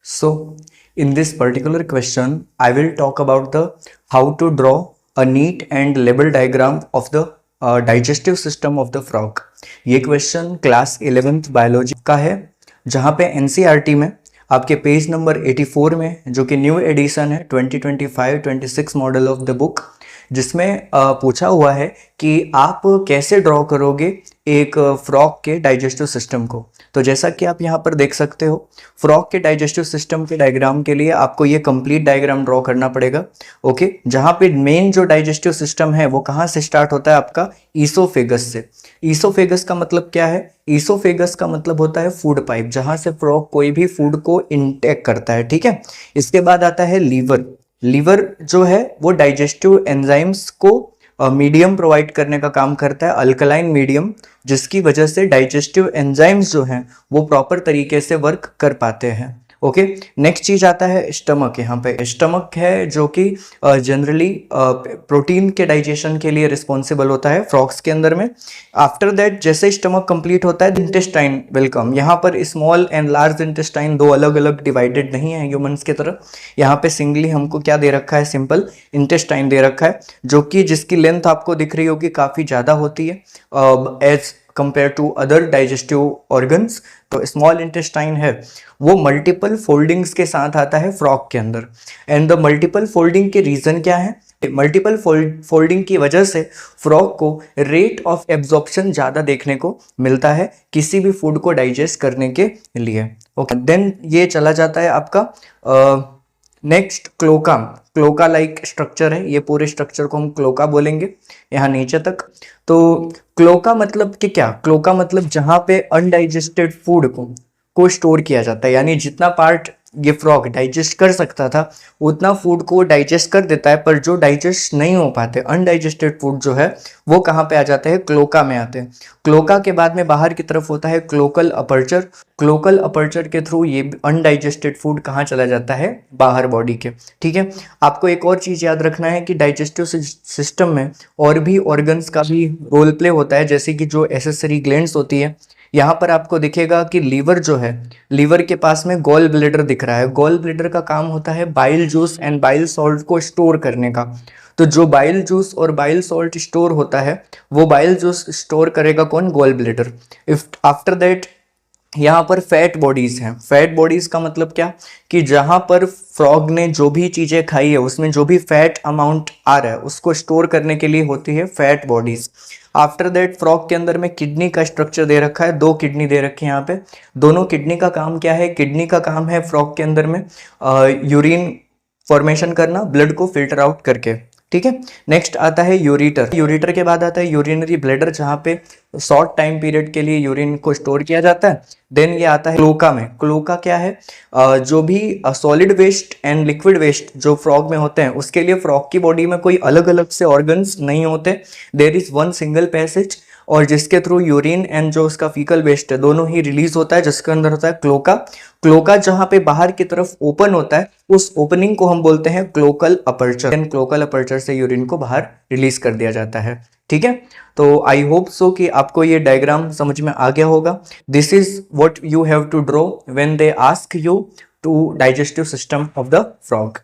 So, in this particular question, I will talk about the how to draw a neat and label diagram of the digestive system of the frog. ये question class 11th biology का है, जहाँ पे NCERT में आपके page number 84 में, जो कि न्यू एडिशन है 2025-26 मॉडल ऑफ द बुक, जिसमें पूछा हुआ है कि आप कैसे ड्रॉ करोगे एक फ्रॉग के डाइजेस्टिव सिस्टम को। तो जैसा कि आप यहाँ पर देख सकते हो, फ्रॉग के डाइजेस्टिव सिस्टम के डायग्राम के लिए आपको ये कंप्लीट डायग्राम ड्रॉ करना पड़ेगा। ओके, जहाँ पे मेन जो डाइजेस्टिव सिस्टम है वो कहाँ से स्टार्ट होता है? आपका ईसोफेगस से। ईसोफेगस का मतलब क्या है? ईसोफेगस का मतलब होता है फूड पाइप, जहाँ से फ्रॉग कोई भी फूड को इंटेक करता है। ठीक है, इसके बाद आता है लीवर। लीवर जो है वो डाइजेस्टिव एंजाइम्स को मीडियम प्रोवाइड करने का काम करता है, अल्कलाइन मीडियम, जिसकी वजह से डाइजेस्टिव एंजाइम्स जो हैं वो प्रॉपर तरीके से वर्क कर पाते हैं। ओके, नेक्स्ट चीज आता है स्टमक। यहाँ पे स्टमक है जो कि जनरली प्रोटीन के डाइजेशन के लिए रिस्पॉन्सिबल होता है फ्रॉग्स के अंदर में। आफ्टर दैट जैसे स्टमक कंप्लीट होता है, इंटेस्टाइन वेलकम। यहाँ पर स्मॉल एंड लार्ज इंटेस्टाइन दो अलग अलग डिवाइडेड नहीं है ह्यूमंस की तरह। यहाँ पे सिंगली हमको क्या दे रखा है? सिंपल इंटेस्टाइन दे रखा है, जो कि जिसकी लेंथ आपको दिख रही होगी काफ़ी ज़्यादा होती है as compared to other digestive organs. तो स्मॉल इंटेस्टाइन है वो मल्टीपल फोल्डिंग्स के साथ आता है फ्रॉग के अंदर। एंड द मल्टीपल फोल्डिंग के रीजन क्या है? मल्टीपल फोल्डिंग की वजह से फ्रॉग को रेट ऑफ एब्जॉर्प्शन ज़्यादा देखने को मिलता है किसी भी फूड को डाइजेस्ट करने के लिए। ओके, देन ये चला जाता है आपका next cloaca. Cloaca like structure है, ये पूरे स्ट्रक्चर को हम क्लोका बोलेंगे यहाँ नीचे तक। तो क्लोका मतलब कि क्या? क्लोका मतलब जहाँ पे अनडाइजेस्टेड फूड को स्टोर किया जाता है, यानी जितना पार्ट ये फ्रॉग डाइजेस्ट कर सकता था उतना फूड को डाइजेस्ट कर देता है, पर जो डाइजेस्ट नहीं हो पाते अनडाइजेस्टेड फूड जो है वो कहाँ पे आ जाते हैं? क्लोका में आते हैं। क्लोका के बाद में बाहर की तरफ होता है क्लोकल अपर्चर। क्लोकल अपर्चर के थ्रू ये अनडाइजेस्टेड फूड कहाँ चला जाता है? बाहर बॉडी के। ठीक है, आपको एक और चीज़ याद रखना है कि डाइजेस्टिव सिस्टम में और भी ऑर्गन्स का भी रोल प्ले होता है, जैसे कि जो एसेसरी ग्लैंड्स होती है। यहाँ पर आपको दिखेगा कि लीवर जो है, लीवर के पास में गॉल ब्लैडर दिख रहा है। गॉल ब्लैडर का काम होता है bile juice and bile salt को स्टोर करने का। तो जो बाइल जूस और बाइल सॉल्ट स्टोर होता है, वो बाइल जूस स्टोर करेगा कौन? Gall bladder. If after that यहाँ पर फैट बॉडीज हैं। फैट बॉडीज का मतलब क्या? कि जहाँ पर फ्रॉग ने जो भी चीज़ें खाई है उसमें जो भी फैट अमाउंट आ रहा है उसको स्टोर करने के लिए होती है fat bodies. After that frog के अंदर में किडनी का स्ट्रक्चर दे रखा है, दो किडनी दे रखी है यहाँ पे। दोनों किडनी का काम क्या है? किडनी का काम है फ्रॉग के अंदर में यूरिन फॉर्मेशन करना, ब्लड को फिल्टर आउट करके। ठीक है, नेक्स्ट आता है यूरिटर। यूरिटर के बाद आता है यूरिनरी ब्लैडर, जहाँ पे शॉर्ट टाइम पीरियड के लिए यूरिन को स्टोर किया जाता है। देन ये आता है क्लोका में। क्लोका क्या है? जो भी solid waste and liquid waste जो फ्रॉग में होते हैं उसके लिए फ्रॉग की बॉडी में कोई अलग अलग से ऑर्गन्स नहीं होते। There is one single passage, और जिसके थ्रू यूरिन एंड जो उसका फीकल वेस्ट है दोनों ही रिलीज होता है, जिसके अंदर होता है क्लोका। क्लोका जहाँ पे बाहर की तरफ ओपन होता है उस ओपनिंग को हम बोलते हैं cloacal aperture. And cloacal aperture से यूरिन को बाहर रिलीज कर दिया जाता है। ठीक है, तो आई होप सो कि आपको ये डायग्राम समझ में आ गया होगा। This is what you have to draw when they ask you to digestive system of the frog.